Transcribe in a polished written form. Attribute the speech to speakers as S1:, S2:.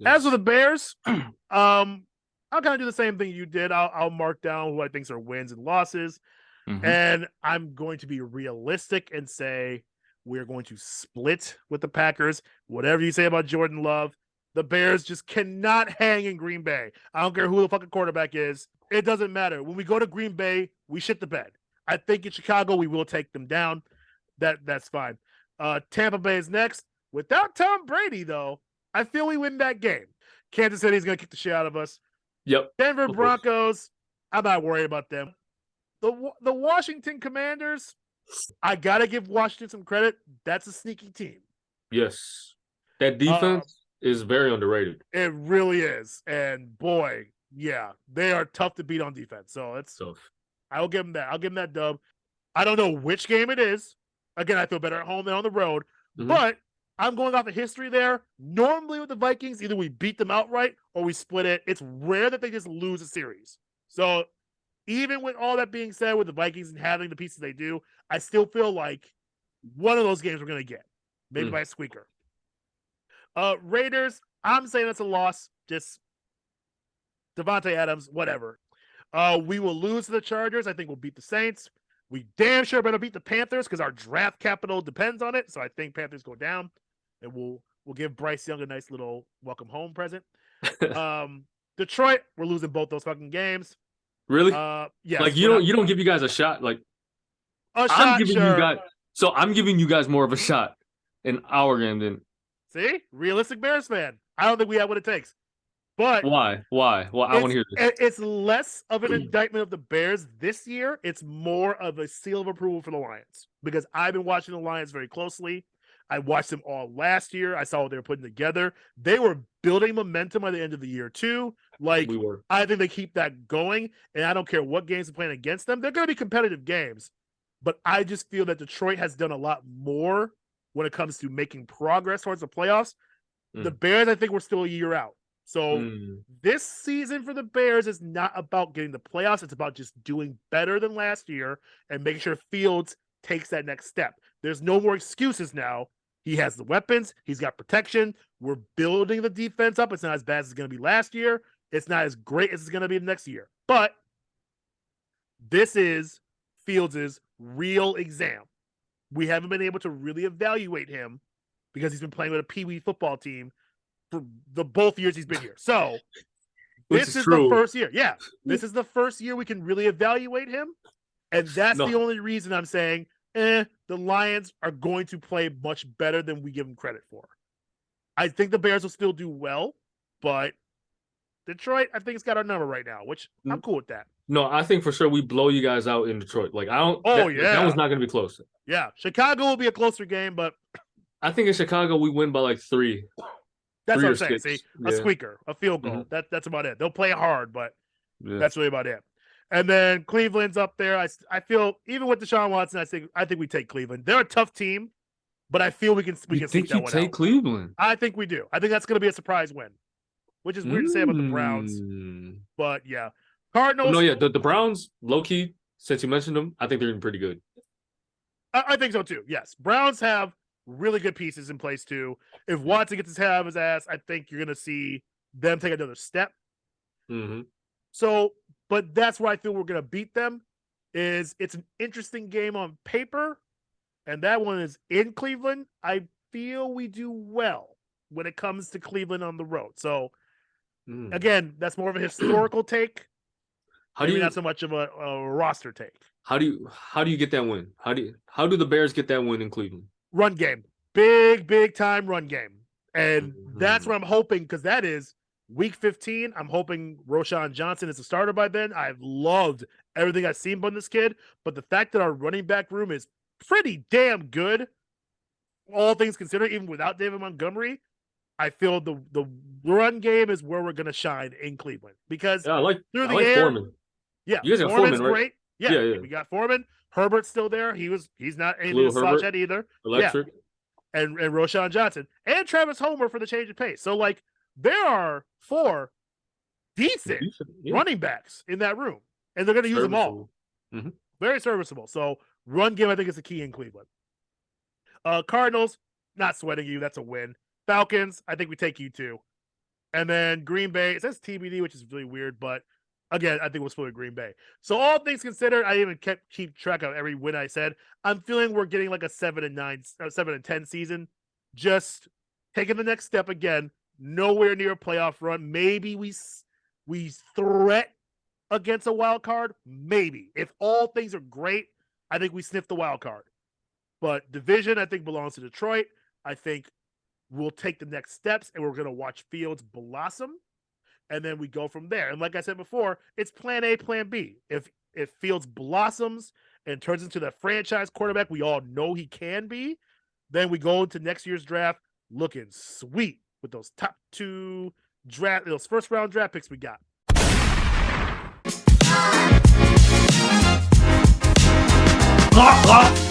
S1: As for
S2: Yes.
S1: the Bears, I'll kind of do the same thing you did. I'll mark down who I think are wins and losses,
S2: Mm-hmm.
S1: and I'm going to be realistic and say we're going to split with the Packers. Whatever you say about Jordan Love, the Bears just cannot hang in Green Bay. I don't care who the fucking quarterback is. It doesn't matter. When we go to Green Bay, we shit the bed. I think in Chicago we will take them down. That's fine. Tampa Bay is next. Without Tom Brady, though, I feel we win that game. Kansas City's going to kick the shit out of us.
S2: Yep.
S1: Denver
S2: Of course.
S1: Broncos, I'm not worried about them. The Washington Commanders, I got to give Washington some credit. That's a sneaky team.
S2: Yes. That defense is very underrated.
S1: It really is. And boy, yeah, they are tough to beat on defense. So I'll give them that. I'll give them that dub. I don't know which game it is. Again, I feel better at home than on the road.
S2: Mm-hmm.
S1: But I'm going off of history there. Normally with the Vikings, either we beat them outright or we split it. It's rare that they just lose a series. So even with all that being said, with the Vikings and having the pieces they do, I still feel like one of those games we're going to get. Maybe by a squeaker. Raiders, I'm saying that's a loss. Just Devontae Adams, whatever. We will lose to the Chargers. I think we'll beat the Saints. We damn sure better beat the Panthers because our draft capital depends on it. So I think Panthers go down, and we'll give Bryce Young a nice little welcome home present. Detroit, we're losing both those fucking games.
S2: Really?
S1: Yes.
S2: Like you don't give you guys a shot. Like
S1: I'm
S2: giving you guys more of a shot in our game than.
S1: See, realistic Bears fan. I don't think we have what it takes. But
S2: why? Well, I want to hear this.
S1: It's less of an indictment of the Bears this year. It's more of a seal of approval for the Lions because I've been watching the Lions very closely. I watched them all last year. I saw what they were putting together. They were building momentum by the end of the year too. Like I think they keep that going, and I don't care what games they're playing against them. They're going to be competitive games, but I just feel that Detroit has done a lot more when it comes to making progress towards the playoffs. The Bears, I think, we're still a year out. So this season for the Bears is not about getting the playoffs. It's about just doing better than last year and making sure Fields takes that next step. There's no more excuses now. He has the weapons. He's got protection. We're building the defense up. It's not as bad as it's going to be last year. It's not as great as it's going to be next year. But this is Fields' real exam. We haven't been able to really evaluate him because he's been playing with a Pee Wee football team for the both years he's been here. So this is the first year. Yeah, this is the first year we can really evaluate him. And that's the only reason I'm saying, the Lions are going to play much better than we give them credit for. I think the Bears will still do well, but Detroit, I think it's got our number right now, which I'm cool with that.
S2: No, I think for sure we blow you guys out in Detroit. Like I don't. That was not going to be close.
S1: Yeah, Chicago will be a closer game, but
S2: I think in Chicago we win by like 3.
S1: That's what I'm saying. See, a squeaker, a field goal. That's about it. They'll play hard, but that's really about it. And then Cleveland's up there. I feel even with Deshaun Watson, I think we take Cleveland. They're a tough team, but I feel we can sneak that one out.
S2: Take Cleveland?
S1: I think we do. I think that's going to be a surprise win, which is weird to say about the Browns. But yeah, Cardinals.
S2: No, yeah, the Browns, low key. Since you mentioned them, I think they're pretty good.
S1: I think so too. Yes, Browns have really good pieces in place too. If Watson gets his head out of his ass, I think you're going to see them take another step. So, but that's where I feel we're going to beat them. It's an interesting game on paper, and that one is in Cleveland. I feel we do well when it comes to Cleveland on the road. So, again, that's more of a historical take. Not so much of a roster take.
S2: How do you get that win? How do the Bears get that win in Cleveland?
S1: Run game. Big time run game. And that's what I'm hoping, because that is week 15. I'm hoping Roschon Johnson is a starter by then. I've loved everything I've seen from this kid, but the fact that our running back room is pretty damn good, all things considered, even without David Montgomery, I feel the run game is where we're going to shine in Cleveland. Because through the air,
S2: Foreman.
S1: Yeah,
S2: you guys got
S1: Foreman's
S2: Foreman, right?
S1: Great. Yeah, we got Foreman. Herbert's still there. He's not anything to slouch at either.
S2: Electric.
S1: Yeah. And Roschon Johnson and Travis Homer for the change of pace. So like there are 4 decent running backs in that room, and they're going to use them all. Very serviceable. So run game, I think, is the key in Cleveland. Cardinals, not sweating you. That's a win. Falcons, I think we take you too. And then Green Bay, it says TBD, which is really weird, but again, I think we'll split with Green Bay. So all things considered, I even keep track of every win I said. I'm feeling we're getting like a 7-10 season. Just taking the next step again. Nowhere near a playoff run. Maybe we threat against a wild card. Maybe if all things are great, I think we sniff the wild card. But division, I think, belongs to Detroit. I think we'll take the next steps, and we're going to watch Fields blossom, and then we go from there. And like I said before, it's plan A, plan B. If Fields blossoms and turns into the franchise quarterback we all know he can be, then we go into next year's draft looking sweet with those top 2 those first-round draft picks we got.
S3: Blah, blah.